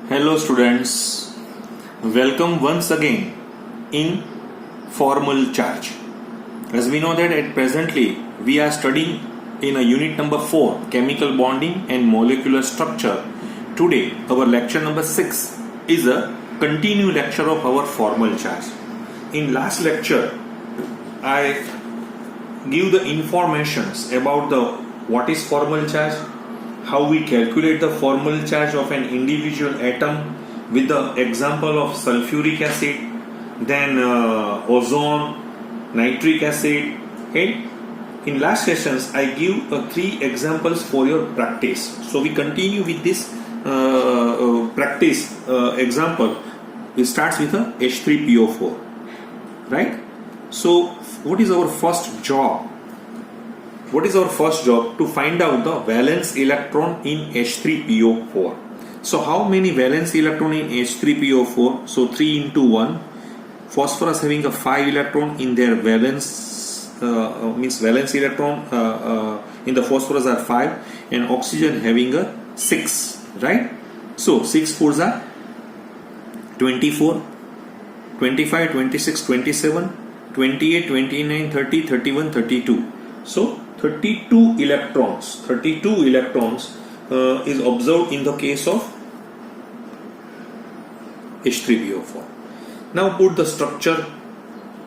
Hello students, welcome once again in formal charge. As we know that at presently we are studying in a unit number 4 chemical bonding and molecular structure. Today our lecture number 6 is a continued lecture of our formal charge. In last lecture I give the informations about the what is formal charge, how we calculate the formal charge of an individual atom with the example of sulfuric acid, then ozone, nitric acid. Okay. In last sessions I give 3 examples for your practice. So we continue with this practice example. It starts with a H3PO4, right? So what is our first job? What is our first job? To find out the valence electron in H3PO4. So how many valence electron in H3PO4? So 3 into 1. Phosphorus having a 5 electron in their valence, means valence electron in the phosphorus are 5, and oxygen having a 6, right? So 6 fours are 24, 25, 26, 27, 28, 29, 30, 31, 32. So 32 electrons is observed in the case of H3PO4. Now put the structure.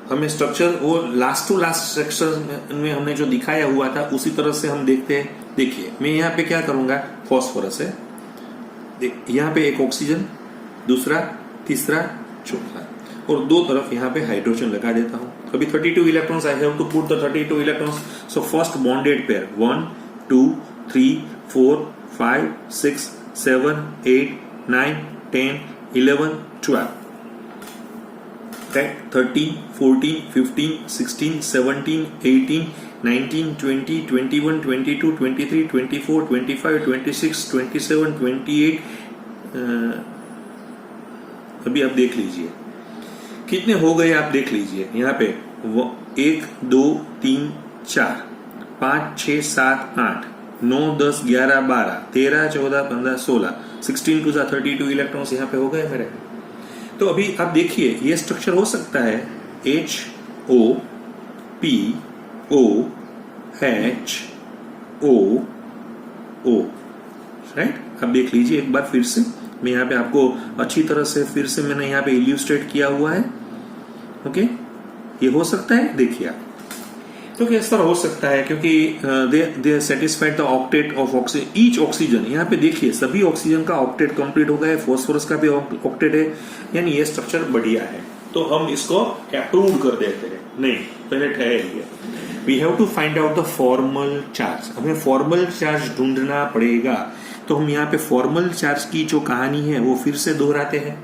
हमें structure वो last to last section में हमने जो दिखाया हुआ था उसी तरह से हम देखते हैं. देखिए मैं यहाँ पे क्या करूंगा, फॉस्फोरस है, यहाँ पे एक ऑक्सीजन, दूसरा, तीसरा, चौथा, और दो तरफ यहाँ पे हाइड्रोजन लगा देता हूँ. अभी 32 electrons I have to put the 32 electrons. So first bonded pair 1 2 3 4 5 6 7 8 9 10 11 12, right? 13 14 15 16 17 18 19 20 21 22 23 24 25 26 27 28. अभी आप देख लीजिए कितने हो गए, आप देख लीजिए यहाँ पे 1 2 3 4 5 6 7 8 9 10 11 12 13 14 15 16 16 टू 32 इलेक्ट्रॉन्स यहाँ पे हो गए मेरे. तो अभी आप देखिए ये स्ट्रक्चर हो सकता है HOPOHO, राइट? आप देख लीजिए एक बार फिर से. मैं यहाँ पे आपको अच्छी तरह से फिर से मैंने यहाँ पे इल्यूस्ट्रेट किया हुआ है. ओके, ये हो सकता है, देखिए आप. तो इस तरह हो सकता है क्योंकि they satisfied the octet of oxygen. Each oxygen, यहाँ पे देखिए सभी ऑक्सीजन का ऑक्टेट कंप्लीट हो गया है, फॉस्फोरस का भी ऑक्टेट है, यानी ये स्ट्रक्चर बढ़िया है. तो हम इसको अप्रूव कर देते हैं. नहीं, पहले ठहरिए. We have to find out the formal charge. हमें फॉर्मल चार्ज ढूंढना पड़ेगा. तो हम यहाँ पे फॉर्मल चार्ज की जो कहानी है वो फिर से दोहराते हैं.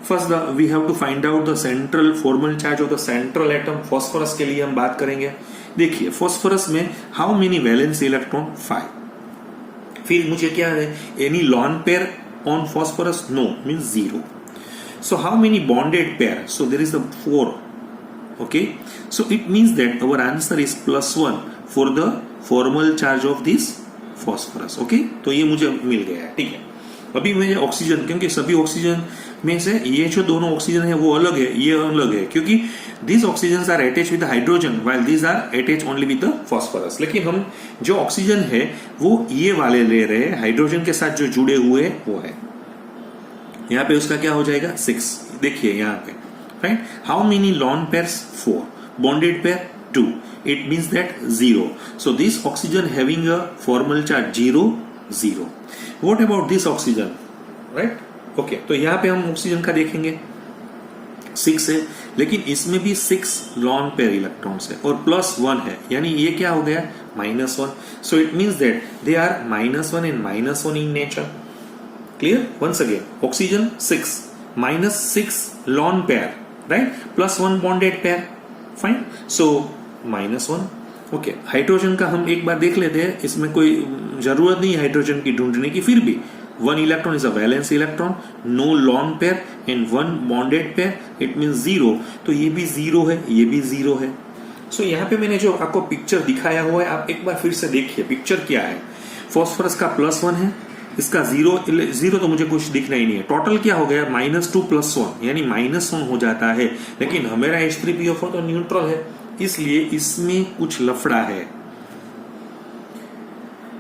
First we have to find out the central formal charge of the central atom. Phosphorus के लिए हम बात करेंगे. देखिए फॉस्फोरस में हाउ मेनी वैलेंस इलेक्ट्रॉन? 5. फिर मुझे क्या है, any lone pair on phosphorus? No, means 0. So how many bonded pair? So there is the 4. Okay, so it means that our answer is +1 for the formal charge of this phosphorus. Okay, तो ये मुझे मिल गया है. ठीक है. अभी मुझे oxygen, क्योंकि सभी ऑक्सीजन में से ये जो दोनों ऑक्सीजन है वो अलग है, ये अलग है, क्योंकि these oxygens are attached with the hydrogen while these are attached only with the phosphorus. लेकिन हम जो ऑक्सीजन है वो ये वाले ले रहे हैं, हाइड्रोजन के साथ जो जुड़े हुए वो है. यहाँ पे उसका क्या हो जाएगा? 6. देखिए यहाँ पे, right? How many lawn pairs? 4. Bonded pair 2. It means that 0. So this oxygen having a formal charge 0 0. What about this oxygen? Right? Okay. तो यहाँ पे हम ऑक्सीजन का देखेंगे 6 है, लेकिन इसमें भी 6 लॉन पेयर इलेक्ट्रॉन्स है और +1 है, यानी ये क्या हो गया? -1. So it means that they are -1 and -1 in nature. Clear? Once again, oxygen 6 -6 lone pair, right? +1 bonded pair. Fine. So -1. Okay, hydrogen का हम एक बार देख लेते हैं. इसमें कोई जरूरत नहीं हाइड्रोजन की ढूंढने की. फिर भी 1 electron is a valence electron, no lone pair and 1 bonded pair, it means 0. तो ये भी 0 है, ये भी 0 है. सो यहाँ पे मैंने जो आपको पिक्चर दिखाया हुआ है, आप एक बार फिर से देखिए पिक्चर क्या है. फॉस्फोरस का +1 है, इसका जीरो तो मुझे कुछ दिखना ही नहीं है। टोटल क्या हो गया, -2 + 1 यानी -1 हो जाता है। लेकिन हमारा H3PO4 तो न्यूट्रल है, इसलिए इसमें कुछ लफड़ा है।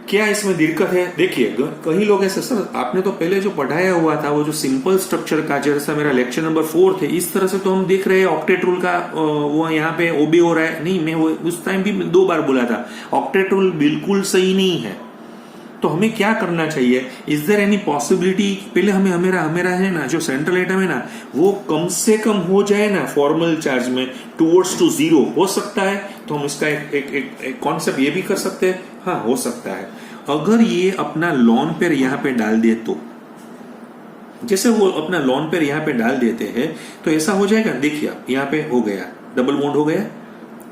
क्या इसमें दिक्कत है? देखिए कई लोग ऐसे, सर आपने तो पहले जो पढ़ाया हुआ था वो जो सिंपल स्ट्रक्चर का, जैसा मेरा लेक्चर नंबर 4 थे, इस तरह से तो हम देख रहे हैं ऑक्टेट रूल का वो यहाँ पे ओबे हो रहा है। नहीं, मैं वो उस टाइम भी 2 बार बोला था ऑक्टेट रूल बिल्कुल सही नहीं है। तो हमें क्या करना चाहिए, इज देयर एनी पॉसिबिलिटी, पहले हमें हमेरा है ना जो सेंट्रल एटम है ना वो कम से कम हो जाए ना फॉर्मल चार्ज में टूवर्ड्स टू 0 हो सकता है। तो हम इसका एक कॉन्सेप्ट ये भी कर सकते हैं, हाँ हो सकता है। अगर ये अपना लॉन पेयर यहाँ पे डाल दे तो, जैसे वो अपना लॉन पेयर यहाँ पे डाल देते हैं तो ऐसा हो जाएगा। देखिए यहाँ पे हो गया, डबल बॉन्ड हो गया,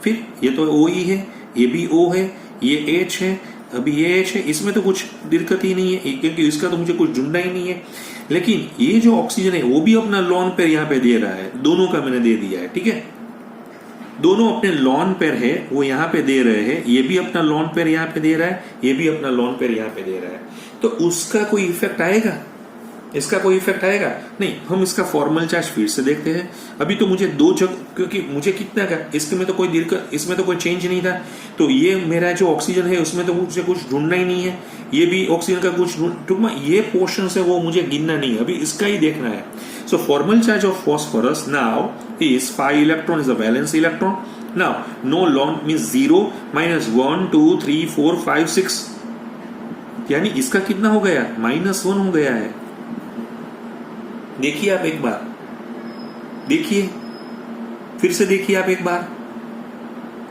फिर ये तो O ही है, ये भी O है, ये H है, अभी ये H है, इसमें तो कुछ दिक्कत ही नहीं है क्योंकि इसका तो मुझे कुछ ढूंढना ही नहीं है। लेकिन ये जो ऑक्सीजन है वो भी अपना लॉन पेयर यहाँ पे दे रहा है, दोनों का मैंने दे दिया है, ठीक है। दोनों अपने लॉन पेयर है वो यहाँ पे दे रहे हैं, ये भी अपना लॉन पेयर यहाँ पे दे रहा है, ये भी अपना लॉन पेयर यहाँ पे दे रहा है। तो उसका कोई इफेक्ट आएगा, इसका कोई इफेक्ट आएगा नहीं। हम इसका फॉर्मल चार्ज फिर से देखते हैं। अभी तो मुझे 2 जगह, क्योंकि मुझे कितना का, इसके में तो कोई दिक्कत, इसमें तो कोई चेंज नहीं था। तो ये मेरा जो ऑक्सीजन है उसमें तो मुझे कुछ ढूंढना ही नहीं है, ये भी ऑक्सीजन का कुछ टूकमा ये पोर्शन है वो मुझे गिनना नहीं है, अभी इसका ही देखना है। So formal charge of phosphorus now is 5 electron, is a valence electron. Now no lone means 0 -1 2 3 4 5 6, यानी इसका कितना हो गया, -1 हो गया है। देखिए आप एक बार, देखिए फिर से देखिए आप एक बार,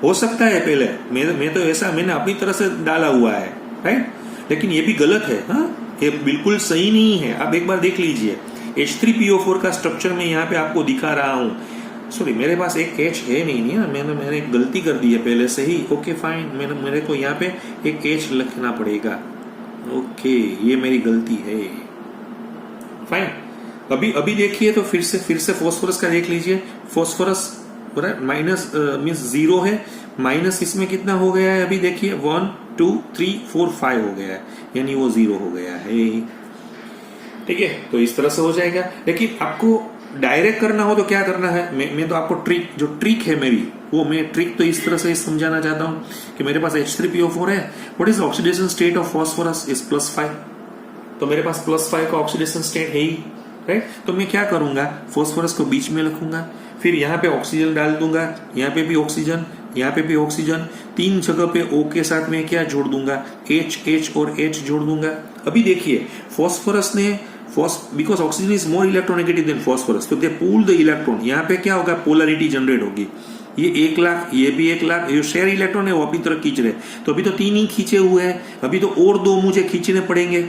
हो सकता है पहले मैं तो ऐसा मैंने अपनी तरह से डाला हुआ है, राइट, लेकिन ये भी गलत है, हाँ ये बिल्कुल सही नहीं है। आप एक बार देख लीजिए H3PO4 का स्ट्रक्चर में यहाँ पे आपको दिखा रहा हूं। सॉरी मेरे पास एक H है नहीं ना, मैंने एक गलती कर दी है पहले से ही। ओके फाइन, मेरे को यहाँ पे एक H लिखना पड़ेगा। ओके ये मेरी गलती है, फाइन। अभी देखिए तो फिर से फॉस्फोरस का देख लीजिए। फॉस्फोरस माइनस मीन्स 0 है, माइनस इसमें कितना हो गया है, अभी देखिए 1 2 3 4 5 हो गया है, यानी वो 0 हो गया है, ठीक है। तो इस तरह से हो जाएगा। लेकिन आपको डायरेक्ट करना हो तो क्या करना है, मैं तो आपको ट्रिक है मेरी, वो मैं ट्रिक तो इस तरह से समझाना चाहता हूं कि मेरे पास H3PO4 है, what is oxidation state of phosphorus is +5, तो मेरे पास +5 का ऑक्सीडेशन स्टेट है ही, राइट। तो मैं क्या करूंगा, फॉस्फोरस को बीच में रखूंगा, फिर यहाँ पे ऑक्सीजन डाल दूंगा, यहाँ पे भी ऑक्सीजन, यहाँ पे भी ऑक्सीजन, 3 जगह पे O के साथ में क्या जोड़ दूंगा, H और H जोड़ दूंगा। अभी देखिए फॉस्फोरस ने because oxygen is more electronegative than phosphorus, तो दे पूल द इलेक्ट्रॉन, यहाँ पे क्या होगा, पोलरिटी जनरेट होगी। ये 1 लाख, ये भी 1 लाख, ये शेयर इलेक्ट्रॉन है वो अपनी तरफ खींच रहे, तो अभी तो 3 ही खींचे हुए हैं, अभी तो और 2 मुझे खींचने पड़ेंगे,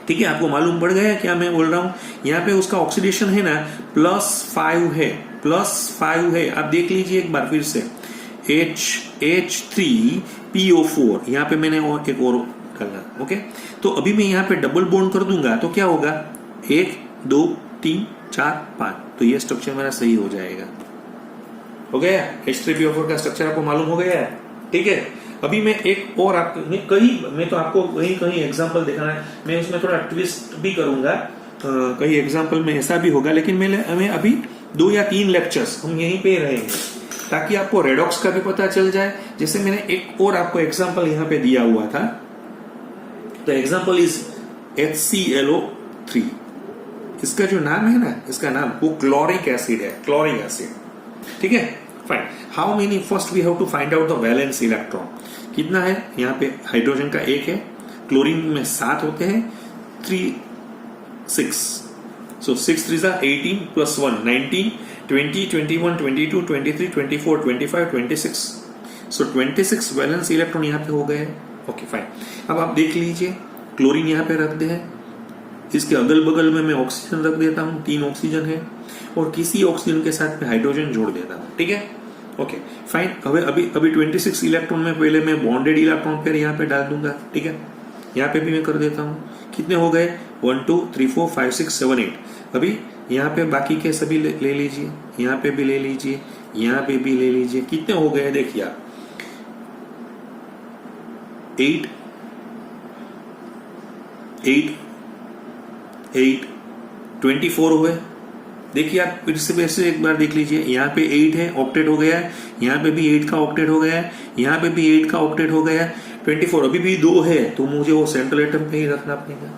ठीक है। आपको मालूम पड़ गया क्या मैं बोल रहा हूं, यहाँ पे उसका ऑक्सीडेशन है ना +5 है, +5 है। आप देख लीजिए एक बार फिर से H3PO4, यहाँ पे मैंने एक और डाला, ओके। तो अभी मैं यहाँ पे डबल बॉन्ड कर दूंगा तो क्या होगा, 1 2 3 4 5, तो ये स्ट्रक्चर मेरा सही हो जाएगा। हो गया, H3PO4 का स्ट्रक्चर आपको मालूम हो गया है, ठीक है। अभी मैं एक और मैं तो आपको कहीं एग्जांपल दिखाना है, मैं उसमें थोड़ा ट्विस्ट भी करूंगा, कहीं एग्जांपल में ऐसा भी होगा, लेकिन हमें अभी 2 या 3 लेक्चर्स हम यहीं पे रहेंगे ताकि आपको रेडॉक्स का भी पता चल जाए। जैसे मैंने एक और आपको एग्जांपल यहाँ पे दिया हुआ था, तो एग्जांपल इज HClO3, इसका जो नाम है ना, इसका नाम वो क्लोरिक एसिड है, क्लोरिक एसिड, ठीक है, fine. How many, first we have to find out the valence electron, कितना है, यहाँ पे हाइड्रोजन का 1 है, क्लोरीन में 7 होते हैं, 3 6, सो 6 3 18 + 1 19 20 21 22 23 24 25 26, सो 26 वैलेंस इलेक्ट्रॉन यहाँ पे हो गए। ओके फाइन, अब आप देख लीजिए क्लोरीन यहाँ पे रख दे है, इसके अगल बगल में मैं ऑक्सीजन रख देता हूँ, 3 ऑक्सीजन है, और किसी ऑक्सीजन के साथ में हाइड्रोजन जोड़ देता हूँ, ठीक है। ओके फाइन, अभी 26 इलेक्ट्रॉन में पहले मैं बॉन्डेड इलेक्ट्रॉन पेयर यहाँ पे डाल दूंगा, ठीक है। यहाँ पे भी मैं कर देता हूँ, कितने हो गए, 1 2 3 4 5 6 7 8। अभी यहाँ पे बाकी के सभी ले लीजिए, यहाँ पे भी ले लीजिए, यहाँ पे भी ले लीजिए, कितने हो गए देखिए आप, 8 8 8 24 हुए। देखिए आप फिर से वैसे एक बार देख लीजिए, यहाँ पे 8 है, ऑक्टेट हो गया है, यहाँ पे भी 8 का ऑक्टेट हो गया है, यहाँ पे भी 8 का ऑक्टेट हो गया है। 24 अभी भी 2 है, तो मुझे वो सेंट्रल एटम पे ही रखना पड़ेगा।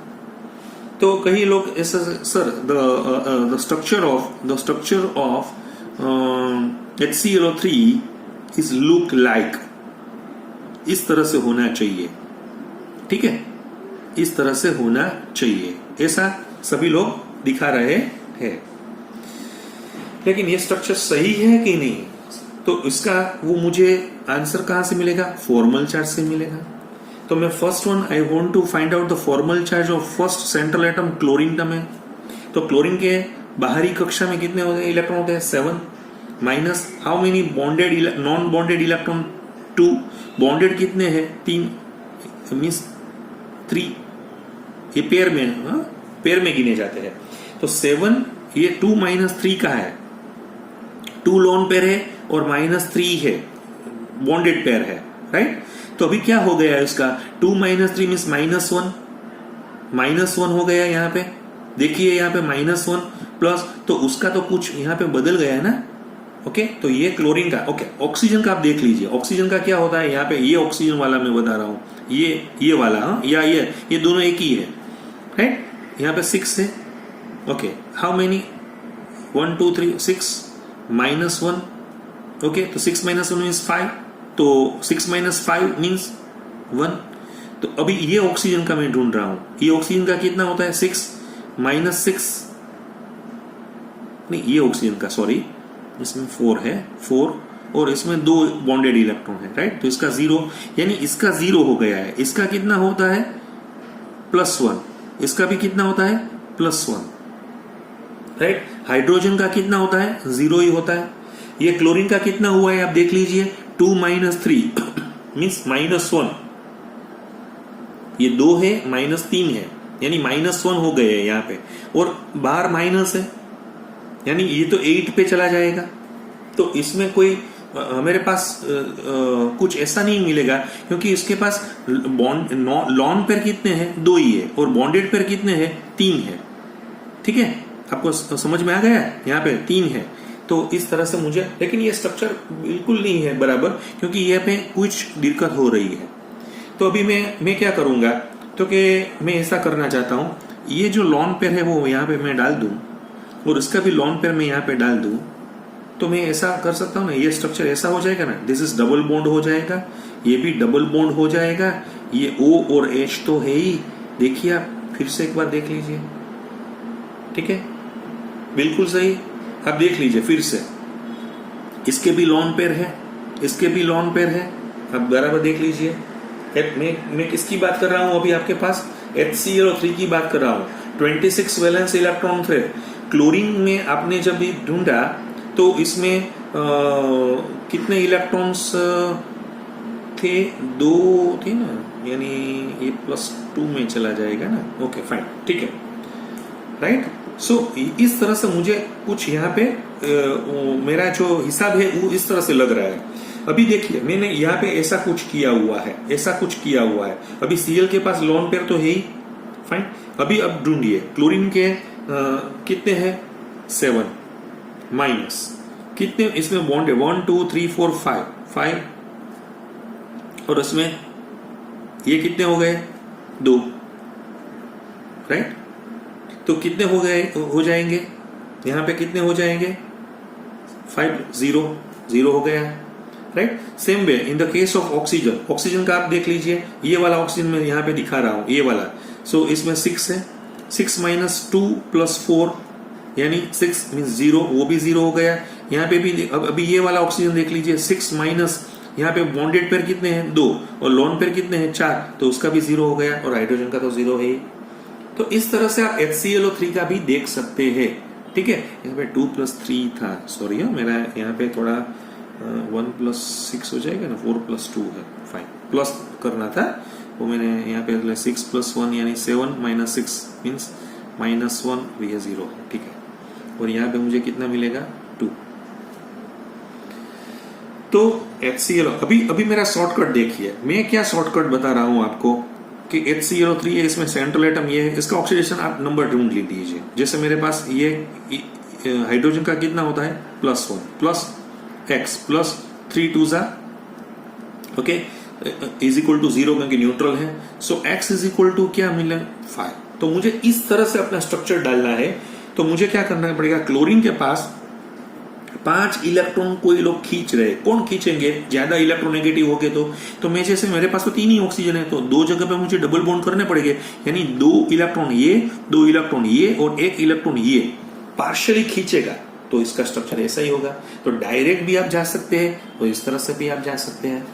तो कई लोग ऐसा, sir the structure of HClO3 is look like, इस तरह से होना चाहिए, ठीक है, इस तरह से होना चाहिए, ऐसा सभी लोग दिखा रहे हैं। लेकिन ये स्ट्रक्चर सही है कि नहीं, तो इसका वो मुझे आंसर कहां से मिलेगा? फॉर्मल चार्ज से मिलेगा। तो मैं first one, I want to find out the formal charge of first central atom, chlorine का है। तो क्लोरीन के बाहरी कक्षा में कितने होते हैं इलेक्ट्रॉन होते हैं? 7 minus how many bonded, non bonded electron 2, bonded कितने हैं? 3 मीन्स 3, ये पेयर में गिने जाते हैं। तो 7, ये 2 माइनस 3 का है, 2 लोन पेयर है और -3 है बॉन्डेड पेयर है, राइट। तो अभी क्या हो गया इसका? 2 माइनस 3 मीन्स -1 हो गया यहाँ पे। देखिए यहाँ पे -1 प्लस, तो उसका तो कुछ यहाँ पे बदल गया है ना। ओके, तो ये क्लोरीन का। ओके, ऑक्सीजन का आप देख लीजिए, ऑक्सीजन का क्या होता है यहाँ पे? ये ऑक्सीजन वाला मैं बता रहा हूं, ये वाला, हाँ, या ये दोनों एक ही है, राइट। यहाँ पे 6 है। Okay, how many? 1 2 3 6 -1। ओके, तो 6 - 1 मीन्स 5, तो 6 - 5 मीन्स 1। तो अभी ये ऑक्सीजन का मैं ढूंढ रहा हूं, ये ऑक्सीजन का कितना होता है? 6 - 6, नहीं ये ऑक्सीजन का, सॉरी, इसमें 4 है, 4 और इसमें 2 बॉन्डेड इलेक्ट्रॉन है, राइट। तो इसका 0, यानी इसका 0 हो गया है। इसका कितना होता है? +1। इसका भी कितना होता है? +1, राइट। हाइड्रोजन का कितना होता है? 0 ही होता है। ये क्लोरीन का कितना हुआ है आप देख लीजिए, 2 - 3 मीन्स -1, ये 2 है, -3 है, यानी -1 हो गए हैं यहाँ पे, और बाहर माइनस है, यानी ये तो 8 पे चला जाएगा। तो इसमें कोई हमारे पास कुछ ऐसा नहीं मिलेगा, क्योंकि इसके पास लॉन पेयर कितने हैं? 2 ही है, और बॉन्डेड पेयर कितने हैं? 3 है, ठीक है। आपको समझ में आ गया? यहाँ पे 3 है। तो इस तरह से मुझे, लेकिन ये स्ट्रक्चर बिल्कुल नहीं है बराबर, क्योंकि यहाँ पे कुछ दिक्कत हो रही है। तो अभी मैं क्या करूंगा, तो कि मैं ऐसा करना चाहता हूं, ये जो लॉन पेयर है वो यहाँ पे मैं डाल दूं, और इसका भी लॉन पेयर मैं यहाँ पे डाल दूं, तो मैं ऐसा कर सकता हूं ना, ये स्ट्रक्चर ऐसा हो जाएगा ना, दिस इज डबल बॉन्ड हो जाएगा, ये भी डबल बॉन्ड हो जाएगा, ये O और H तो है ही। देखिए आप फिर से एक बार देख लीजिए, ठीक है, बिल्कुल सही। आप देख लीजिए फिर से, इसके भी लॉन पेयर है, इसके भी लॉन पेयर है, आप बराबर देख लीजिए। मैं किसकी बात कर रहा हूं अभी आपके पास? HClO3 की बात कर रहा हूं। 26 वैलेंस इलेक्ट्रॉन थे। क्लोरीन में आपने जब भी ढूंढा तो इसमें कितने इलेक्ट्रॉन्स थे? 2 थे ना, यानी ये +2 में चला जाएगा ना। ओके फाइन, ठीक है, राइट। सो इस तरह से मुझे कुछ यहाँ पे मेरा जो हिसाब है वो इस तरह से लग रहा है। अभी देखिए मैंने यहाँ पे ऐसा कुछ किया हुआ है, ऐसा कुछ किया हुआ है। अभी Cl के पास लॉन पेयर तो है ही, फाइन। अभी अब ढूंढिए क्लोरीन के कितने हैं? 7 माइनस कितने इसमें बॉन्ड है? 1 2 3 4 5, और इसमें ये कितने हो गए? 2, राइट। तो कितने हो गए, हो जाएंगे यहाँ पे? कितने हो जाएंगे? 5 0 हो गया, right. Same way in the case of oxygen, oxygen का आप देख लीजिए, ये वाला ऑक्सीजन मैं यहाँ पे दिखा रहा हूं, ये वाला। सो इसमें 6 है, 6 - 2 + 4 यानी 6 मीन्स 0, वो भी 0 हो गया। यहाँ पे भी अभी ये वाला ऑक्सीजन देख लीजिए, 6 माइनस यहाँ पे बॉन्डेड पेयर कितने हैं? 2, और लॉन पेयर कितने हैं? 4, तो उसका भी 0 हो गया, और हाइड्रोजन का तो 0 है ही। तो इस तरह से आप HClO3 का भी देख सकते हैं, ठीक है। यहाँ पे 2 + 3 था, सॉरी मेरा यहाँ पे थोड़ा 1 + 6 हो जाएगा ना, 4 + 2 है, फाइन, प्लस करना था वो मैंने यहाँ पे 6 + 1 यानी 7 - 6 मीन्स -1, ये 0 है, ठीक है। और यहाँ पे मुझे कितना मिलेगा? 2। तो HClO, अभी मेरा शॉर्टकट देखिए, मैं क्या शॉर्टकट बता रहा हूं आपको। कि HClO3 है, इसमें सेंट्रल एटम ये है, इसका ऑक्सीडेशन आप नंबर ढूंढ लीजिए। जैसे मेरे पास ये हाइड्रोजन का कितना होता है +1 plus x plus 3 2 okay is equal to 0 क्योंकि न्यूट्रल है। So x is equal to क्या मिले 5। तो मुझे इस तरह से अपना स्ट्रक्चर डालना है। तो मुझे क्या करना पड़ेगा, क्लोरीन के पास 5 इलेक्ट्रॉन कोई लोग खींच रहे, कौन खींचेंगे, ज्यादा इलेक्ट्रोनेगेटिव हो गए तो मैं जैसे मेरे पास तो 3 ही ऑक्सीजन है, तो 2 जगह पे मुझे डबल बॉन्ड करने पड़ेंगे, यानी 2 इलेक्ट्रॉन ये, 2 इलेक्ट्रॉन ये और 1 इलेक्ट्रॉन ये पार्शियली खींचेगा, तो इसका स्ट्रक्चर ऐसा ही होगा। तो डायरेक्ट भी आप जा सकते हैं, तो इस तरह से भी आप जा सकते हैं,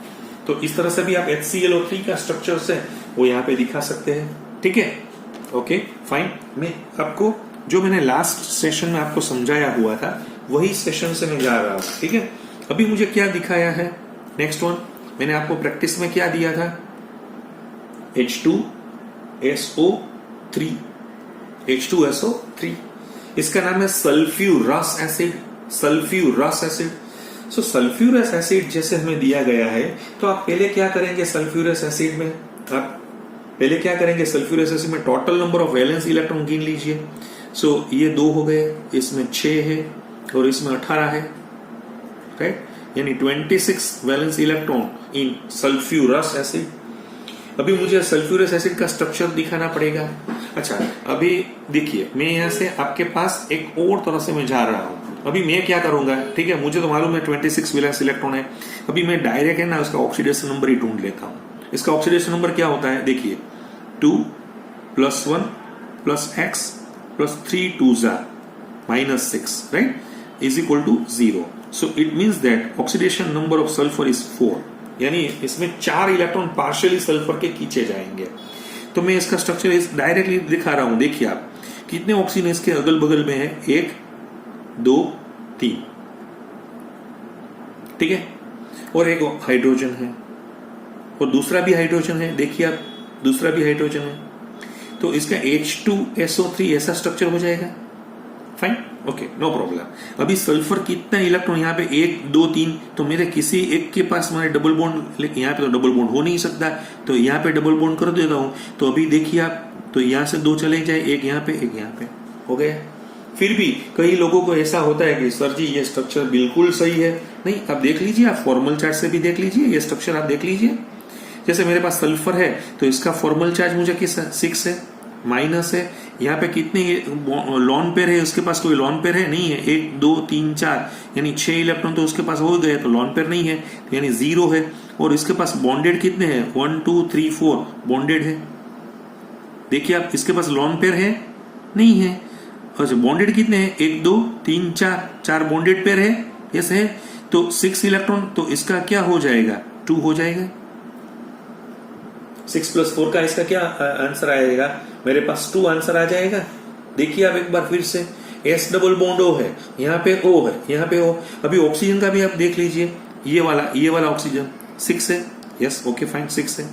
तो इस तरह से भी आप HClO3 का स्ट्रक्चर से वो यहाँ पे दिखा सकते हैं। ठीक है, ओके फाइन। मैं आपको जो मैंने लास्ट सेशन में आपको समझाया हुआ था वही सेशन से मैं जा रहा हूं। ठीक है, अभी मुझे क्या दिखाया है, नेक्स्ट वन मैंने आपको प्रैक्टिस में क्या दिया था, H2SO3, H2SO3 इसका नाम है सल्फ्यूरस एसिड, सल्फ्यूरस एसिड। सो सल्फ्यूरस एसिड जैसे हमें दिया गया है, तो आप पहले क्या करेंगे सल्फ्यूरस एसिड में, आप पहले क्या करेंगे सल्फ्यूरस एसिड में total number of valence electron गिन लीजिए। सो ये 2 हो गए, इसमें 6 है और इसमें 18 है, राइट, यानी 26 valence electron in sulphurous acid. अभी मुझे सल्फ्यूरस एसिड का स्ट्रक्चर दिखाना पड़ेगा। अच्छा, अभी देखिए मैं यहां से आपके पास एक और तरह से मैं जा रहा हूं। अभी मैं क्या करूंगा, ठीक है, मुझे तो मालूम है 26 वैलेंस इलेक्ट्रॉन है, अभी मैं डायरेक्ट है ना उसका ऑक्सीडेशन नंबर ही ढूंढ लेता हूं। इसका ऑक्सीडेशन नंबर क्या होता है, देखिए 2 + 1 + x + 3 2 -6, right, is equal to 0। So it means that oxidation number of sulphur is 4, यानी इसमें 4 इलेक्ट्रॉन पार्शियली सल्फर के खींचे जाएंगे। तो मैं इसका स्ट्रक्चर डायरेक्टली दिखा रहा हूं। देखिए आप कितने ऑक्सीजन इसके अगल बगल में है, 1 2 3, ठीक है, और एक हाइड्रोजन है और दूसरा भी हाइड्रोजन है, देखिए आप दूसरा भी हाइड्रोजन है, तो इसका H2SO3 ऐसा स्ट्रक्चर हो जाएगा। Fine, okay, no problem. अभी सल्फर कितना इलेक्ट्रॉन यहाँ पे 1 2 3, तो मेरे किसी एक के पास मेरे डबल बॉन्ड, यहाँ पे तो डबल बॉन्ड हो नहीं सकता, तो यहाँ पे डबल बॉन्ड कर देता हूं। तो अभी देखिए आप, तो यहाँ से 2 चले जाए, एक यहाँ पे एक यहाँ पे, हो गया। फिर भी कई लोगों को ऐसा होता है कि सर जी ये स्ट्रक्चर बिल्कुल सही है। नहीं, आप देख लीजिए, आप फॉर्मल चार्ट से भी देख लीजिए, ये स्ट्रक्चर आप देख लीजिए। जैसे मेरे पास सल्फर है तो इसका फॉर्मल चार्ज मुझे किस 6 है, माइनस है, यहाँ पे कितने लॉन पेयर है, उसके पास कोई लॉन पेयर है नहीं है, 1 2 3 4, यानी 6 इलेक्ट्रॉन तो उसके पास हो गए, तो लॉन पेयर नहीं है, यानी 0 है। और इसके पास बॉन्डेड कितने हैं, 1 2 3 4 बॉन्डेड है। देखिए आप, इसके पास लॉन पेयर है नहीं है। अच्छा, बॉन्डेड कितने हैं, 1 2 3 4 बॉन्डेड पेयर है, यस है, तो 6 इलेक्ट्रॉन, तो इसका क्या हो जाएगा, 2 हो जाएगा। 6 + 4 का इसका क्या आंसर आएगा, मेरे पास 2 आंसर आ जाएगा। देखिए आप एक बार फिर से, S डबल बॉन्ड O है, यहाँ पे O है, यहाँ पे O। अभी ऑक्सीजन का भी आप देख लीजिए, ये वाला ऑक्सीजन 6 है, यस, ओके फाइन, 6 है।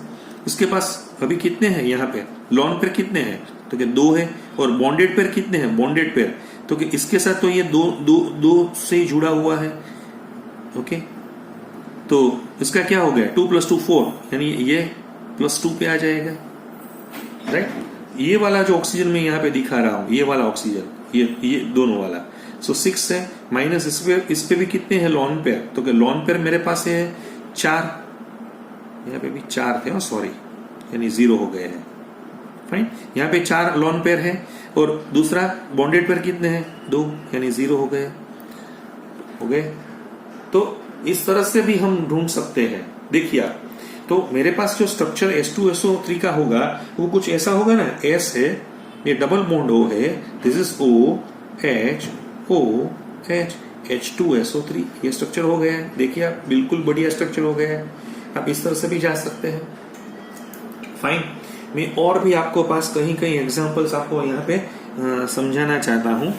इसके पास अभी कितने हैं, यहाँ पे लॉन पेयर कितने हैं, तो क्या 2 है, और बॉन्डेड पेयर कितने हैं, बॉन्डेड पेयर, तो कि इसके साथ तो ये 2 से जुड़ा हुआ है, ओके। तो इसका क्या हो गया, 2 + 2 4, यानी ये +2 पे आ जाएगा, राइट। ये वाला जो ऑक्सीजन मैं यहाँ पे दिखा रहा हूं, ये वाला ऑक्सीजन, ये दोनों वाला, सो 6 है, माइनस इस पे भी कितने हैं लॉन पेयर, तो क्या लॉन पेयर मेरे पास है 4, यहाँ पे भी 4 थे, सॉरी, यानी 0 हो गए हैं। फाइन, यहाँ पे 4 लॉन पेयर है, और दूसरा बॉन्डेड पेयर कितने हैं, 2, यानी 0 हो गए। तो इस तरह से भी हम ढूंढ सकते हैं। देखिए आप, तो मेरे पास जो स्ट्रक्चर H2SO3 का होगा वो कुछ ऐसा होगा ना, S है, ये डबल बॉन्ड O है, दिस इज OH H2SO3, ये स्ट्रक्चर हो गया है। देखिए आप, बिल्कुल बढ़िया स्ट्रक्चर हो गया है। आप इस तरह से भी जा सकते हैं। फाइन, मैं और भी आपको पास कहीं एग्जांपल्स आपको यहाँ पे समझाना चाहता हूँ।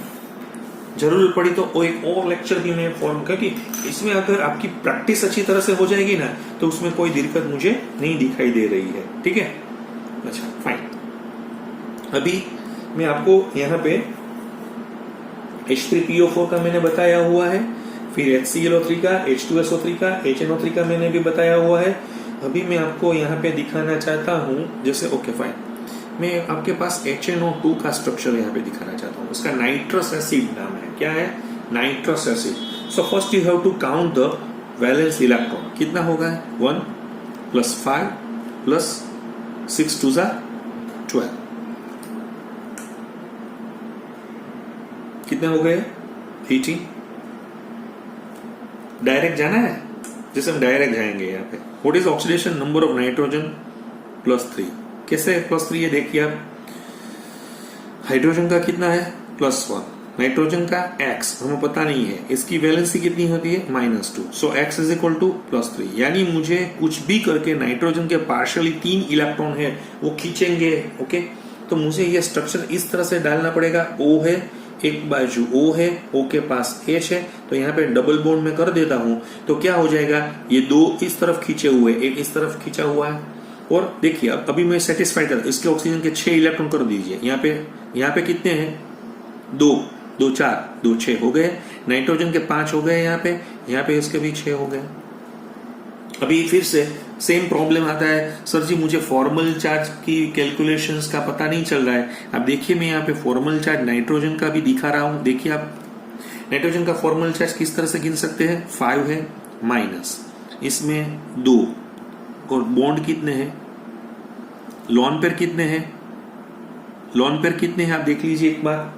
जरूरत पड़ी तो एक और लेक्चर भी मैं फॉर्म, क्योंकि इसमें अगर आपकी प्रैक्टिस अच्छी तरह से हो जाएगी ना, तो उसमें कोई दिक्कत मुझे नहीं दिखाई दे रही है, ठीक है। अच्छा फाइन, अभी मैं आपको यहाँ पे H3PO4 का मैंने बताया हुआ है, फिर HClO3 का, H2SO3 का, HNO3 का मैंने भी बताया हुआ है। अभी मैं आपको यहाँ पे दिखाना चाहता हूँ, जैसे ओके फाइन, मैं आपके पास HNO2 का स्ट्रक्चर यहाँ पे दिखाना चाहता हूँ। उसका नाइट्रस एसिड नाम है। क्या है? Nitrous acid. So first you have to count the valence electron. कितना होगा? 1 + 5 + 6 2 12। कितने हो गए? 18। डायरेक्ट जाना है, जैसे हम डायरेक्ट जाएंगे यहाँ पे। What is oxidation number of nitrogen? +3। कैसे +3? ये देखिए आप, हाइड्रोजन का कितना है? +1। नाइट्रोजन का X हमें पता नहीं है, इसकी वैलेंसी कितनी होती है? -2। सो X = +3। यानी मुझे कुछ भी करके नाइट्रोजन के पार्शियली 3 इलेक्ट्रॉन है वो खींचेंगे। ओके, तो मुझे ये स्ट्रक्चर इस तरह से डालना पड़ेगा। O है, एक बाजू O है, O के पास H है, तो यहाँ पे डबल बॉन्ड में कर देता हूं, तो क्या हो जाएगा? ये 2 इस तरफ खींचे हुए, एक इस तरफ खींचा हुआ है। और देखिए अब अभी मैं सेटिस्फाइड कर, इसके ऑक्सीजन के 6 इलेक्ट्रॉन कर दीजिए। यहाँ पे कितने हैं? 2 2 4 2 6 हो गए। नाइट्रोजन के 5 हो गए। यहाँ पे इसके भी 6 हो गए। अभी फिर से सेम प्रॉब्लम आता है, सर जी मुझे फॉर्मल चार्ज की कैलकुलेशंस का पता नहीं चल रहा है। अब देखिए मैं यहाँ पे फॉर्मल चार्ज नाइट्रोजन का भी दिखा रहा हूं। देखिए आप, नाइट्रोजन का फॉर्मल चार्ज किस तरह से गिन सकते हैं? 5 है, माइनस इसमें 2, और बॉन्ड कितने हैं? लॉन पेयर कितने हैं? लॉन पेयर कितने हैं आप देख लीजिए एक बार।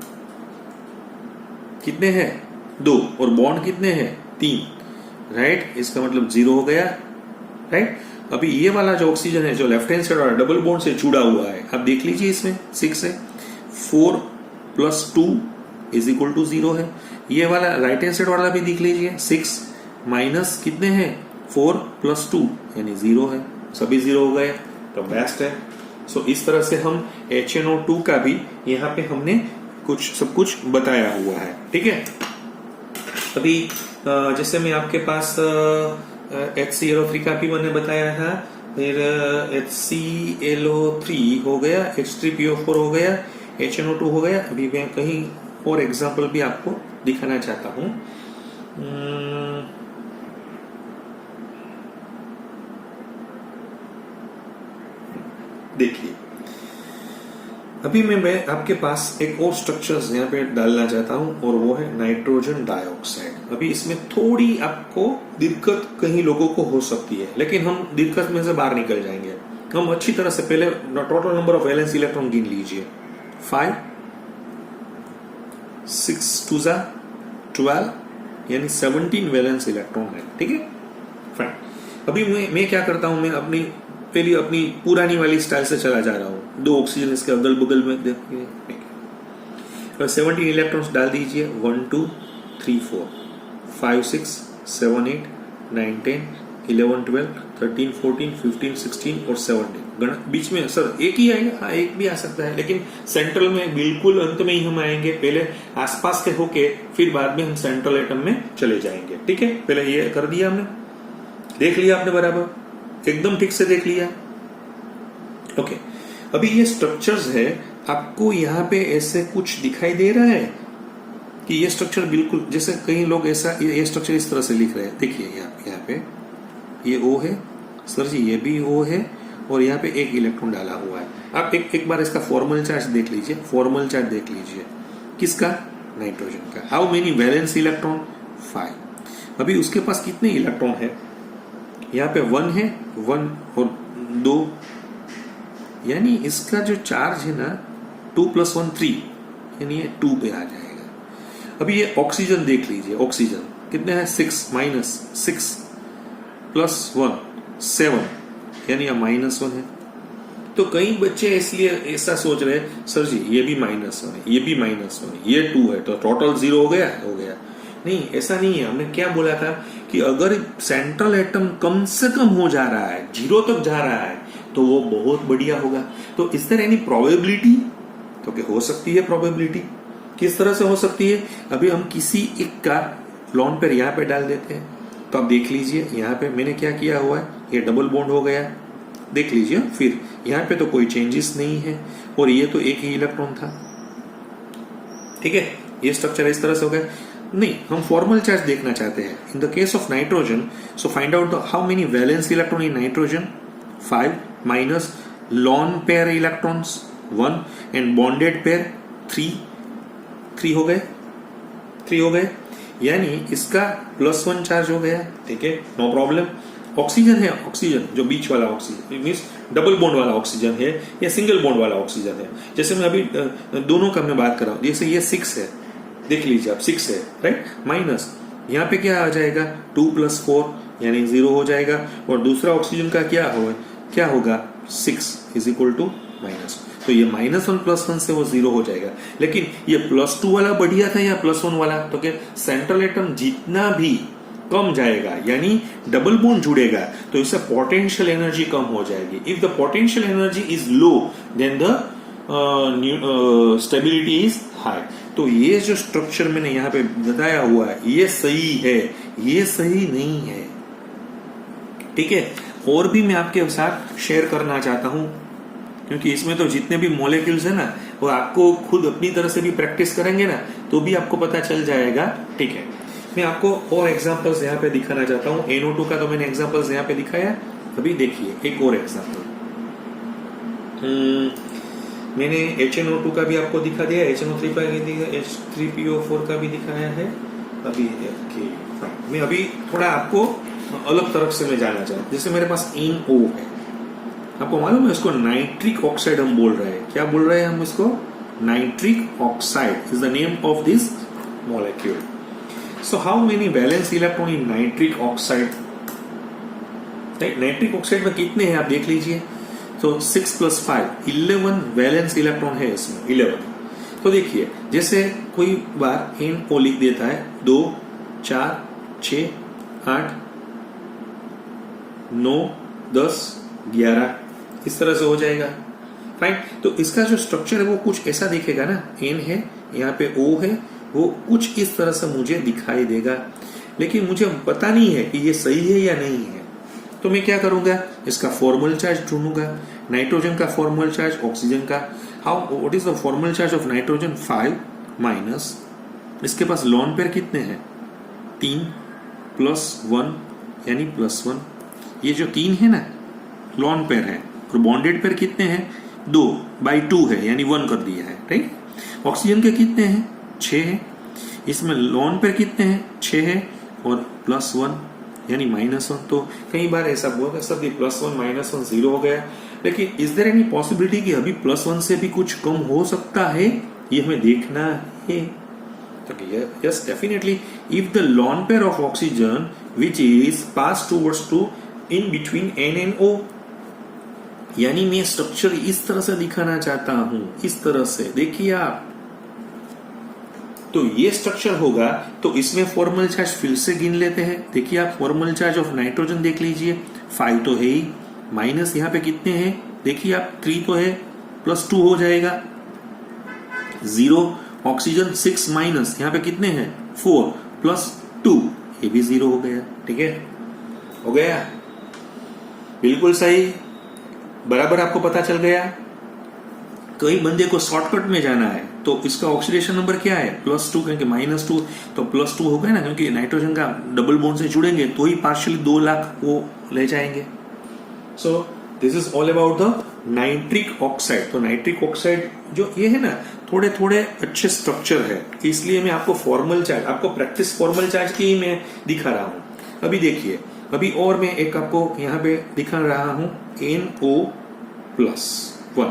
कितने हैं? 2। और बॉन्ड कितने हैं? 3। राइट, इसका मतलब 0 हो गया। राइट, अभी ये वाला जो ऑक्सीजन है जो लेफ्ट हैंड साइड वाला डबल बॉन्ड से जुड़ा हुआ है, आप देख लीजिए इसमें 6 है। 4 + 2 = 0 है। ये वाला राइट हैंड साइड वाला भी देख लीजिए, 6 माइनस कितने हैं? 4 + 2 यानी 0 है। सभी 0 हो गए, तो बेस्ट है। सो इस तरह से हम HNO2 का भी यहाँ पे हमने सब कुछ बताया हुआ है। ठीक है, अभी जैसे मैं आपके पास HClO3 का भी मैंने बताया था, फिर HClO3 हो गया, H3PO4 हो गया, HNO2 हो गया। अभी मैं कहीं और एग्जांपल भी आपको दिखाना चाहता हूं। देखिए अभी मैं आपके पास एक और स्ट्रक्चर्स यहाँ पे डालना चाहता हूं, और वो है नाइट्रोजन डाइऑक्साइड। अभी इसमें थोड़ी आपको दिक्कत कहीं लोगों को हो सकती है, लेकिन हम दिक्कत में से बाहर निकल जाएंगे। हम अच्छी तरह से पहले total number of valence electron गिन लीजिए। 5 6 2 12 यानी 17 वैलेंस इलेक्ट्रॉन है। ठीक है, फाइन। अभी मैं क्या करता हूं, मैं अपनी पुरानी वाली स्टाइल से चला जा रहा हूं। 2 ऑक्सीजन इसके अगल बगल में देखिए, 17 इलेक्ट्रॉन्स डाल दीजिए। 1 2 3 4 5 6 7 8 9 10 11 12 13 14 15 16 और 17। बीच में सर एक ही आएगा? हाँ, एक भी आ सकता है, लेकिन सेंट्रल में बिल्कुल अंत में ही हम आएंगे। पहले आसपास के होके फिर बाद में हम सेंट्रल एटम में चले जाएंगे। ठीक है, पहले ये कर दिया हमने, देख लिया आपने बराबर, एकदम ठीक से देख लिया। ओके, अभी ये स्ट्रक्चर्स है, आपको यहाँ पे ऐसे कुछ दिखाई दे रहा है कि ये स्ट्रक्चर बिल्कुल, जैसे कई लोग ऐसा ये स्ट्रक्चर इस तरह से लिख रहे हैं। देखिए यहाँ पे ये O है, सर जी ये भी O है, और यहाँ पे एक इलेक्ट्रॉन डाला हुआ है। आप एक बार इसका फॉर्मल चार्ज देख लीजिए। फॉर्मल चार्ज देख लीजिए किसका? नाइट्रोजन का। How many valence electron? 5। अभी उसके पास कितने इलेक्ट्रॉन है? यहाँ पे 1 है, 1 और 2, यानी इसका जो चार्ज है ना 2 + 1 3, यानी ये 2 पे आ जाएगा। अभी ये ऑक्सीजन देख लीजिए, ऑक्सीजन कितने हैं? 6 माइनस 6 + 1 7, यानी ये -1 है। तो कई बच्चे इसलिए ऐसा सोच रहे हैं, सर जी ये भी -1 है, ये भी -1 है, ये 2 है, तो टोटल 0 हो गया। नहीं, ऐसा नहीं है। हमने क्या बोला था कि अगर सेंट्रल एटम कम से कम हो जा रहा है, 0 तक जा रहा है, तो वो बहुत बढ़िया होगा। तो इस तरह यानी प्रोबेबिलिटी तो क्या हो सकती है? प्रोबेबिलिटी किस तरह से हो सकती है? अभी हम किसी एक का लॉन पेयर यहाँ पे डाल देते हैं, तो आप देख लीजिए यहाँ पे मैंने क्या किया हुआ है, ये डबल बॉन्ड हो गया, देख लीजिए। फिर यहाँ पे तो कोई चेंजेस नहीं है, और ये तो एक ही इलेक्ट्रॉन था। ठीक है, ये स्ट्रक्चर इस तरह से हो गया। नहीं, हम फॉर्मल चार्ज देखना चाहते हैं। In the case of nitrogen, so find out how many valence electron in nitrogen 5 minus lone pair electrons 1 and bonded pair 3 हो गए, यानी इसका +1 चार्ज हो गया। ठीक है, नो प्रॉब्लम। ऑक्सीजन है, ऑक्सीजन जो बीच वाला ऑक्सीजन मीन्स डबल बॉन्ड वाला ऑक्सीजन है या सिंगल बॉन्ड वाला ऑक्सीजन है। जैसे मैं अभी दोनों का मैं बात कर रहा हूं, जैसे ये 6 है, देख लीजिए आप 6 है, राइट, माइनस यहाँ पे क्या आ जाएगा 2 + 4 यानी 0 हो जाएगा। और दूसरा ऑक्सीजन का क्या होगा 6 = माइनस, तो ये -1 + 1 से वो 0 हो जाएगा। लेकिन ये +2 वाला बढ़िया था या +1 वाला, तो क्या सेंट्रल एटम जितना भी कम जाएगा यानी डबल बॉन्ड जुड़ेगा तो इससे पोटेंशियल एनर्जी कम हो जाएगी। If the potential energy is low then the stability is high. तो ये जो स्ट्रक्चर मैंने यहाँ पे बताया हुआ है ये सही है, ये सही नहीं है। ठीक है, और भी मैं आपके साथ शेयर करना चाहता हूं क्योंकि इसमें तो जितने भी मॉलिक्यूल्स है ना वो आपको खुद अपनी तरह से भी प्रैक्टिस करेंगे ना तो भी आपको पता चल जाएगा। ठीक है, मैं आपको और एग्जांपल्स यहाँ पे दिखाना चाहता हूँ। NO2 का तो मैंने एग्जांपल्स यहाँ पे दिखाया, अभी देखिए एक और एग्जांपल। मैंने HNO2 का भी आपको दिखा दिया, HNO3 का भी दिया, H3PO4 का भी दिखाया है। अभी मैं अभी थोड़ा आपको अलग तरफ से मैं जाना चाहता हूँ। जैसे मेरे पास NO है, आपको मालूम है इसको नाइट्रिक ऑक्साइड हम बोल रहे हैं। क्या बोल रहे हैं हम इसको? Nitric oxide is the name of this molecule. So how many valence electron in nitric oxide? Nitric oxide में कितने हैं आप देख लीजिए। तो 6 + 5 11 वैलेंस इलेक्ट्रॉन है इसमें, 11। तो देखिए जैसे कोई बार NO लिख देता है 2 4 6 8 9 10 11 इस तरह से हो जाएगा। फाइन, तो इसका जो स्ट्रक्चर है वो कुछ ऐसा दिखेगा ना, N है, यहाँ पे O है, वो कुछ इस तरह से मुझे दिखाई देगा। लेकिन मुझे पता नहीं है कि ये सही है या नहीं है, तो मैं क्या करूंगा, इसका फॉर्मल चार्ज ढूंढूंगा। नाइट्रोजन का फॉर्मल चार्ज, ऑक्सीजन का। What is the formal charge of nitrogen? 5 minus इसके पास लॉन पेयर कितने हैं? 3 + 1 यानी +1। ये जो 3 है ना लॉन पेयर है, और बॉन्डेड पेयर कितने हैं? 2/2 है यानी 1 कर दिया है, राइट। ऑक्सीजन के कितने हैं? 6 है। इसमें लॉन पेयर कितने हैं? 6 है और +1 यानी -1। तो कई बार ऐसा बोलते हैं सब ये +1 -1 0 हो गया। लेकिन इज देयर एनी पॉसिबिलिटी कि अभी +1 से भी कुछ कम हो सकता है? ये हमें देखना है। तो yes definitely if the lone pair of oxygen which is pass towards to in between N and O, यानी मैं स्ट्रक्चर इस तरह से दिखाना चाहता हूं, इस तरह से देखिए आप। तो ये स्ट्रक्चर होगा तो इसमें फॉर्मल चार्ज फिर से गिन लेते हैं। देखिए आप फॉर्मल चार्ज ऑफ नाइट्रोजन देख लीजिए, 5 तो है ही, माइनस यहाँ पे कितने हैं देखिए आप, 3 तो है, +2 हो जाएगा 0। ऑक्सीजन 6 माइनस यहाँ पे कितने हैं? 4 + 2 ये भी 0 हो गया। ठीक है, हो गया, बिल्कुल सही, बराबर आपको पता चल गया। कई बंदे को शॉर्टकट में जाना है तो इसका ऑक्सीडेशन नंबर क्या है? +2, क्योंकि -2 तो +2 हो गया ना, क्योंकि नाइट्रोजन का डबल बॉन्ड से जुड़ेंगे तो ही पार्शियली 2 लाख वो ले जाएंगे। So this is all about the nitric oxide. तो नाइट्रिक ऑक्साइड जो ये है ना थोड़े थोड़े अच्छे स्ट्रक्चर है, इसलिए मैं आपको फॉर्मल चार्ज, आपको प्रैक्टिस फॉर्मल चार्ज की ही मैं दिखा रहा हूं। अभी देखिए, अभी और मैं एक आपको यहाँ पे दिखा रहा हूं NO+1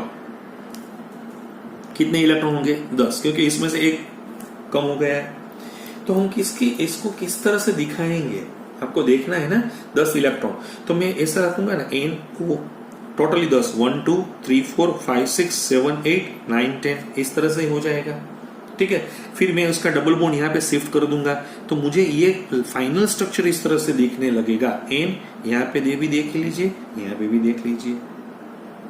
कितने इलेक्ट्रॉन होंगे? 10, क्योंकि इसमें से एक कम हो गया है। तो हम इसको किस तरह से दिखाएंगे आपको देखना है ना, 10 इलेक्ट्रॉन। तो मैं ऐसा रखूंगा ना NO टोटली 10, 1 2 3 4 5 6 7 8 9 10 इस तरह से हो जाएगा। ठीक है, फिर मैं उसका डबल बॉन्ड यहाँ पे शिफ्ट कर दूंगा तो मुझे ये फाइनल स्ट्रक्चर इस तरह से दिखने लगेगा। N यहाँ पे भी देख लीजिए, यहाँ पे भी देख लीजिए।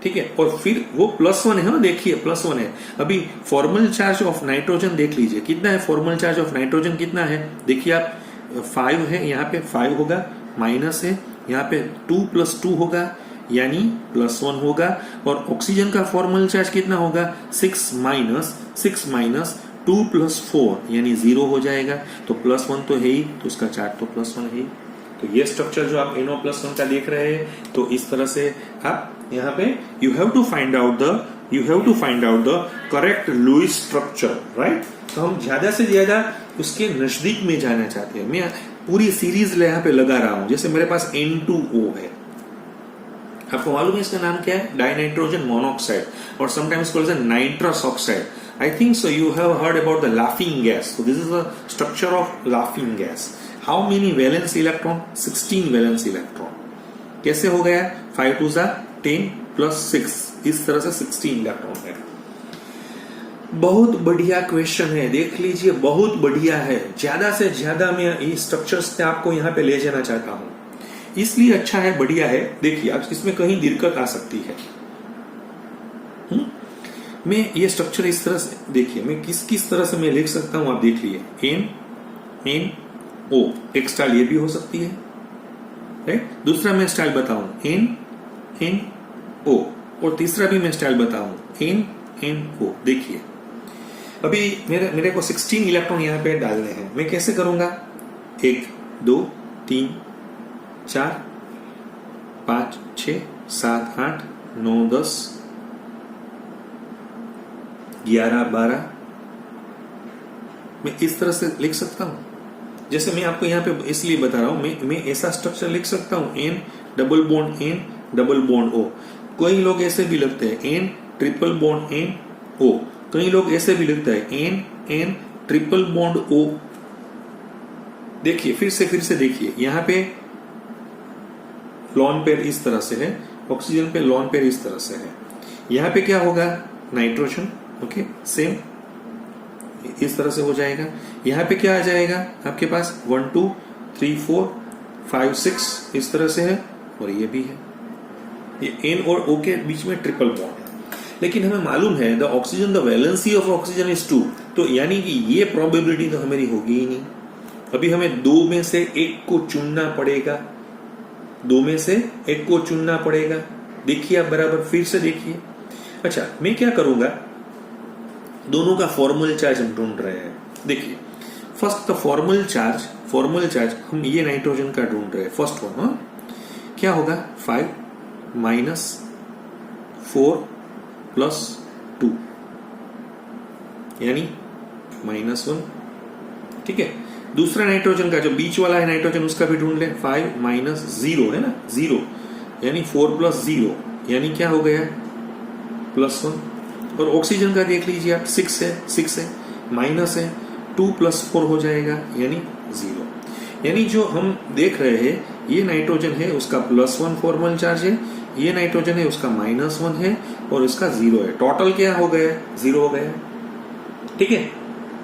ठीक है, और फिर वो +1 है ना, देखिए +1 है। अभी फॉर्मल चार्ज ऑफ नाइट्रोजन देख लीजिए कितना है, फॉर्मल चार्ज ऑफ नाइट्रोजन कितना है देखिए आप, 5 है, यहाँ पे 5 होगा, माइनस है, यहाँ पे 2 + 2 होगा यानी +1 होगा। और ऑक्सीजन का फॉर्मल चार्ज कितना होगा? 6 माइनस 2 + 4 यानी 0 हो जाएगा, तो +1 तो है ही, तो उसका चार्ज तो +1 है ही। तो ये स्ट्रक्चर जो आप NO+1 का देख रहे हैं, तो इस तरह से आप यहाँ पे you have to find out the correct Lewis structure, right. तो हम ज्यादा से ज्यादा उसके नजदीक में जाना चाहते हैं। मैं पूरी सीरीज यहाँ पे लगा रहा हूं, जैसे मेरे पास N2O है, आपको मालूम है इसका नाम क्या है? डाइनाइट्रोजन मोनोऑक्साइड, और sometimes called as nitrous oxide. I think so you have heard about the laughing gas. So this is the structure of laughing gas. How many valence electron? 16 valence electron. कैसे हो गया? 5 2 10 + 6, इस तरह से 16 electron है। बहुत बढ़िया क्वेश्चन है, देख लीजिए, बहुत बढ़िया है। ज्यादा से ज्यादा मैं इस स्ट्रक्चर्स पे आपको यहाँ पे ले जाना चाहता हूं, इसलिए अच्छा है, बढ़िया है। देखिए अब इसमें कहीं दिक्कत आ सकती है। मैं ये स्ट्रक्चर इस तरह से, देखिए मैं किस तरह से मैं लिख सकता हूं, आप देख लीजिए, NO, एक स्टाइल ये भी हो सकती है, राइट। दूसरा मैं स्टाइल बताऊं NO, और तीसरा भी मैं स्टाइल बताऊं NO। देखिए अभी मेरे को 16 इलेक्ट्रॉन यहाँ पे डालने हैं, मैं कैसे करूंगा? 1 2 3 4 5 6 7 8 9 10 11 12, मैं इस तरह से लिख सकता हूं। जैसे मैं आपको यहाँ पे इसलिए बता रहा हूं, मैं ऐसा स्ट्रक्चर लिख सकता हूं, N double bond N double bond O। कई लोग ऐसे भी लिखते हैं N triple bond N O, कई लोग ऐसे भी लिखते हैं N ट्रिपल बॉन्ड O। देखिए फिर से देखिए, यहाँ पे लॉन पेयर इस तरह से है, ऑक्सीजन पे लॉन पेयर इस तरह से है। यहाँ पे क्या होगा? नाइट्रोजन, ओके, सेम इस तरह से हो जाएगा। यहाँ पे क्या आ जाएगा आपके पास? 1 2 3 4 5 6 इस तरह से है, और ये भी है। ये N और O के बीच में ट्रिपल बॉन्ड है। लेकिन हमें मालूम है the oxygen, the valency of oxygen is 2, तो यानी कि ये प्रोबेबिलिटी तो हमारी होगी ही नहीं। अभी हमें 2 में से 1 को चुनना पड़ेगा, 2 में से 1 को चुनना पड़ेगा। देखिए आप बराबर, फिर से देखिए। अच्छा, मैं क्या करूंगा, दोनों का फॉर्मल चार्ज हम ढूंढ रहे हैं। देखिए फर्स्ट द फॉर्मल चार्ज हम ये नाइट्रोजन का ढूंढ रहे हैं, फर्स्ट वन। क्या होगा? 5 - 4 + 2 यानी -1, ठीक है। दूसरा नाइट्रोजन का जो बीच वाला है नाइट्रोजन, उसका भी ढूंढ ले। 5 - 0 है ना, 0 यानी 4 + 0 यानी क्या हो गया? +1। और ऑक्सीजन का देख लीजिए आप, 6 है, माइनस है, 2 + 4 हो जाएगा यानी 0। यानी जो हम देख रहे हैं, ये नाइट्रोजन है, उसका +1 फॉर्मल चार्ज है, ये नाइट्रोजन है, उसका -1 है, और इसका 0 है। टोटल क्या हो गया? 0 हो गया, ठीक है,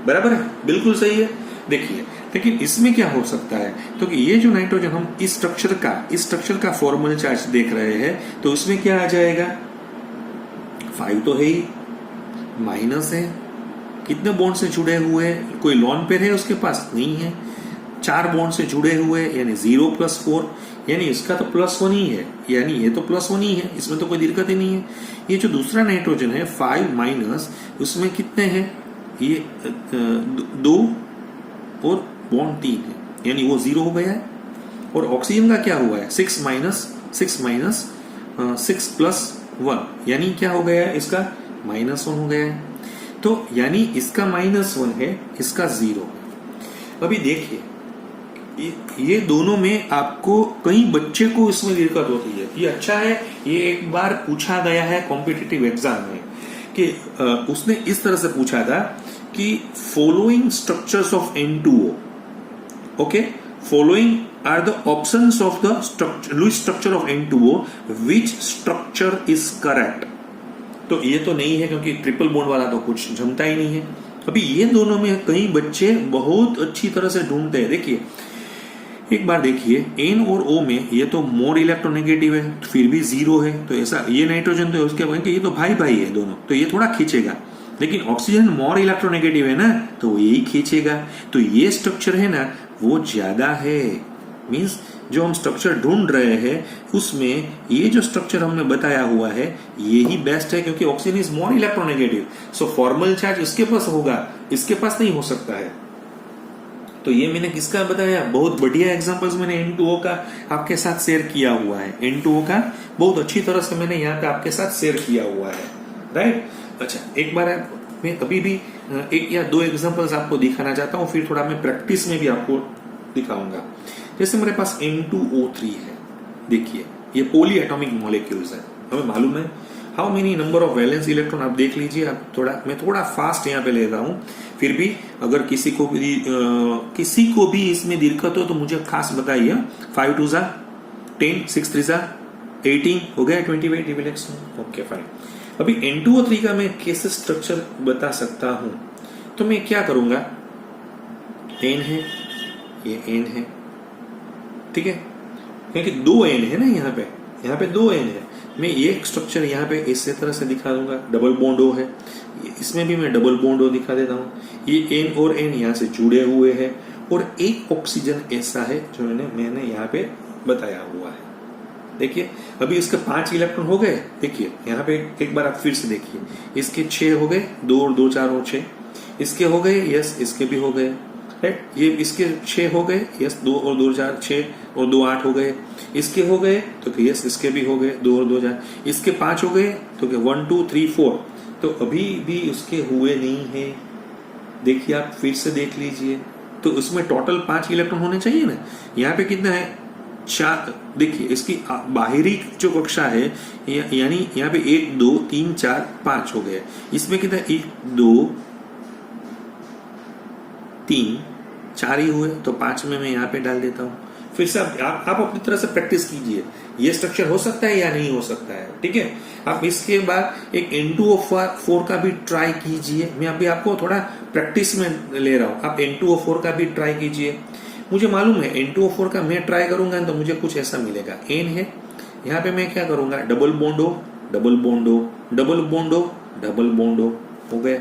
बराबर है, बिल्कुल सही है। देखिए लेकिन इसमें क्या हो सकता है, तो कि ये जो नाइट्रोजन हम इस स्ट्रक्चर का फॉर्मल चार्ज देख रहे हैं, तो इसमें क्या आ जाएगा? 5 तो है ही, माइनस है, कितने बॉन्ड से जुड़े हुए हैं? कोई लॉन पेयर है उसके पास? नहीं है। 4 बॉन्ड से जुड़े हुए यानी 0 + 4 यानी इसका तो +1 ही है, यानी ये तो +1 ही है, इसमें तो कोई दिक्कत ही नहीं है। ये जो दूसरा नाइट्रोजन है 5- उसमें कितने हैं? ये 2 और बॉन्ड 3 है, यानी वो 0 हो गया है। और ऑक्सीजन का क्या हुआ है? 6 - 6 + 1 यानी क्या हो गया है? इसका -1 हो गया है। तो यानी इसका -1 है, इसका 0 है। अभी देखिए ये दोनों में आपको कई बच्चे को इसमें दिक्कत होती है। ये अच्छा है, ये एक बार पूछा गया है कॉम्पिटिटिव एग्जाम में कि उसने इस तरह से पूछा था कि following structures of N2O, okay, following are the options of the Lewis structure of N2O, which structure is correct. तो ये तो नहीं है, क्योंकि ट्रिपल बॉन्ड वाला तो कुछ जमता ही नहीं है। अभी ये दोनों में कई बच्चे बहुत अच्छी तरह से ढूंढते हैं। देखिए एक बार देखिए, N और O में ये तो मोर इलेक्ट्रोनेगेटिव है, फिर भी 0 है, तो ऐसा ये नाइट्रोजन तो उसके कि ये तो भाई है दोनों, तो ये थोड़ा खींचेगा। लेकिन ऑक्सीजन मोर इलेक्ट्रोनेगेटिव है ना, तो यही खींचेगा। तो ये स्ट्रक्चर है ना, वो ज्यादा है। मींस जो हम स्ट्रक्चर ढूंढ रहे हैं उसमें ये जो स्ट्रक्चर हमने बताया हुआ है ये ही बेस्ट है, क्योंकि oxygen is more electronegative, so formal charge इसके पास होगा इसके पास नहीं हो सकता है। तो ये मैंने किसका बताया, बहुत बढ़िया एग्जांपल्स मैंने N2O का आपके साथ शेयर किया हुआ है। N2O का बहुत अच्छी तरह से मैंने यहाँ पे आपके साथ शेयर किया हुआ है, राइट। अच्छा, एक बार मैं अभी भी एक या दो एग्जांपल्स आपको दिखाना चाहता हूँ, फिर थोड़ा मैं प्रैक्टिस में भी आपको दिखाऊंगा। जैसे मेरे पास N2O3 है, देखिए ये पॉली एटॉमिक मॉलिक्यूल्स है। हमें मालूम है how many number of valence electron, आप देख लीजिए। आप मैं थोड़ा फास्ट यहाँ पे ले रहा हूँ, फिर भी अगर किसी को भी इसमें दिक्कत हो तो मुझे खास बताइए। 5 2 10, 6 3 18 हो गया, 20 ओके फाइन। अभी N2O3 का मैं कैसे स्ट्रक्चर बता सकता हूं, तो मैं क्या करूंगा, N है, ये N है, ठीक है, क्योंकि 2 N है ना यहाँ पे 2 N है। मैं ये स्ट्रक्चर यहाँ पे इसी तरह से दिखा दूंगा। डबल बॉन्ड O है, इसमें भी मैं डबल बॉन्ड O दिखा देता हूँ। ये N और N यहाँ से जुड़े हुए हैं, और एक ऑक्सीजन ऐसा है जो मैंने यहाँ पे बताया हुआ है। देखिए अभी इसके 5 इलेक्ट्रॉन हो गए। देखिए यहाँ पे एक बार आप फिर से देखिए, इसके 6 हो गए, 2 और 2 4 और 6 इसके हो गए, यस इसके भी हो गए, राइट। ये इसके 6 हो गए, यस 2 और 2 4 6 और 2 8 हो गए। इसके हो गए तो यस इसके भी हो गए, 2 और 2 4। इसके 5 हो गए तो 1 2 3 4, तो अभी भी उसके हुए नहीं है। देखिए आप फिर से देख लीजिए, तो उसमें टोटल 5 इलेक्ट्रॉन होने चाहिए ना। यहाँ पे कितना है, 4। देखिए इसकी बाहरी जो कक्षा है, यानी यहाँ पे 1 2 3 4 5 हो गए। इसमें कितना, 1 2 3 4 ही हुए, तो 5 में मैं यहाँ पे डाल देता हूँ। फिर से आप अपनी तरह से प्रैक्टिस कीजिए, ये स्ट्रक्चर हो सकता है या नहीं हो सकता है, ठीक है। आप इसके बाद एक N2O4 का भी ट्राई कीजिए। मैं अभी आपको थोड़ा प्रैक्टिस में ले रहा हूँ, आप N2O4 का भी ट्राई कीजिए। मुझे मालूम है N2O4 का मैं ट्राई करूंगा तो मुझे कुछ ऐसा मिलेगा। N है, यहाँ पे मैं क्या करूंगा, double bond O, double bond O, double bond O, double bond O हो गया।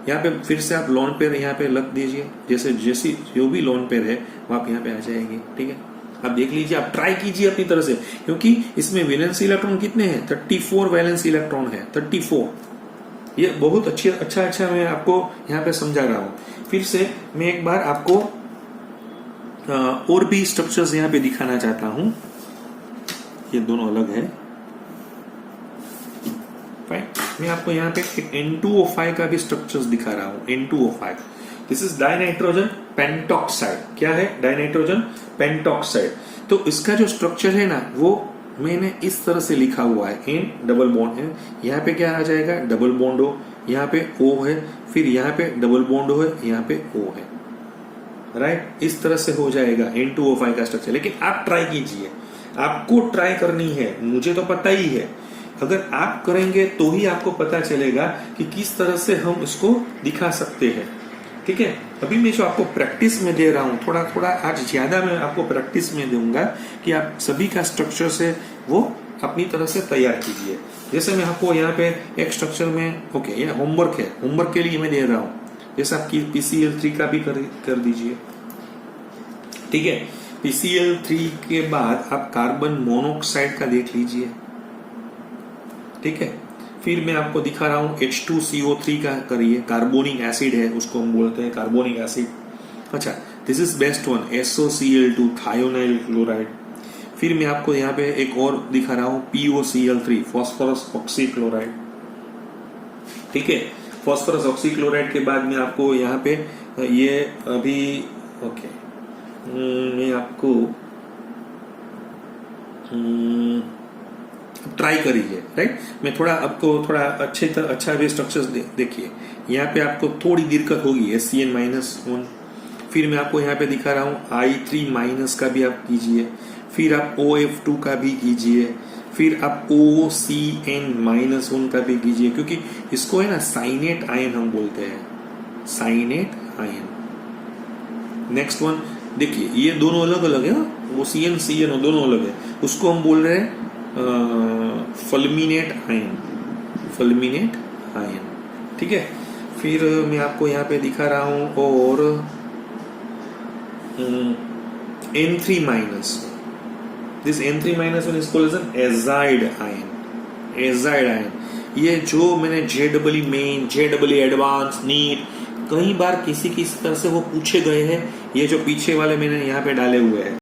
यहाँ पे फिर से आप लोन पेयर यहाँ पे लग दीजिए, जैसी जो भी लोन पेयर है वो आप यहाँ पे आ जाएगी, ठीक है। आप देख लीजिए, आप ट्राई कीजिए अपनी तरह से, क्योंकि इसमें वैलेंस इलेक्ट्रॉन कितने हैं, 34 वैलेंस इलेक्ट्रॉन है, 34। ये बहुत अच्छा मैं आपको यहाँ पे समझा रहा हूँ। फिर से मैं एक बार आपको और भी स्ट्रक्चर्स यहाँ पे दिखाना चाहता हूं। ये दोनों अलग है, फाइन। मैं आपको यहाँ पे एक N2O5 का भी स्ट्रक्चर्स दिखा रहा हूं। N2O5, this is dinitrogen pentoxide. क्या है, डाइनाइट्रोजन पेंटॉक्साइड। तो इसका जो स्ट्रक्चर है ना, वो मैंने इस तरह से लिखा हुआ है। N डबल बॉन्ड है, यहाँ पे क्या आ जाएगा, डबल बॉन्ड O, यहाँ पे O है, फिर यहाँ पे डबल बॉन्ड O है, यहाँ पे O है, राइट। इस तरह से हो जाएगा N2O5 का स्ट्रक्चर। लेकिन आप ट्राई कीजिए, आपको ट्राई करनी है, मुझे तो पता ही है। अगर आप करेंगे तो ही आपको पता चलेगा कि किस तरह से हम इसको दिखा सकते हैं, ठीक है। अभी मैं जो आपको प्रैक्टिस में दे रहा हूं, थोड़ा आज ज्यादा मैं आपको प्रैक्टिस में दूंगा कि आप सभी का स्ट्रक्चर से वो अपनी तरह से तैयार कीजिए। जैसे मैं आपको यहाँ पे एक स्ट्रक्चर में, ओके, ये होमवर्क है, होमवर्क के लिए मैं दे रहा हूं। जैसे आपकी PCl3 का भी कर दीजिए, ठीक है। PCl3 के बाद आप कार्बन मोनोऑक्साइड का देख लीजिए, ठीक है। फिर मैं आपको दिखा रहा हूं H2CO3 का करिए, कार्बोनिक एसिड है, उसको हम बोलते हैं कार्बोनिक एसिड। अच्छा, this is best one, SOCl2 thionyl chloride. फिर मैं आपको यहाँ पे एक और दिखा रहा हूं POCl3 फॉस्फोरस ऑक्सीक्लोराइड, ठीक है। फॉस्फोरस ऑक्सीक्लोराइड के बाद में आपको यहाँ पे ये अभी, ओके, मैं आपको ट्राई करिए, राइट। मैं थोड़ा आपको थोड़ा अच्छा भी स्ट्रक्चर्स देखिए। यहाँ पे आपको थोड़ी दिक्कत होगी, SCN-1। फिर मैं आपको यहाँ पे दिखा रहा हूँ I3- का भी आप कीजिए, फिर आप OF2 का भी कीजिए, फिर आप OCN-1 का भी कीजिए, क्योंकि इसको है ना साइनेट आयन हम बोलते हैं, साइनेट आयन। नेक्स्ट वन देखिए, ये दोनों अलग अलग है ना, OCN दोनों अलग है, उसको हम बोल रहे हैं फल्मिनेट आयन, फल्मिनेट आयन, ठीक है। फिर मैं आपको यहाँ पे दिखा रहा हूं और N3-, this N3- is called as an azide ion, azide ion। ये जो मैंने JEE Main, JEE advance, NEET कई बार किसी किसी तरह से वो पूछे गए हैं, ये जो पीछे वाले मैंने यहाँ पे डाले हुए हैं।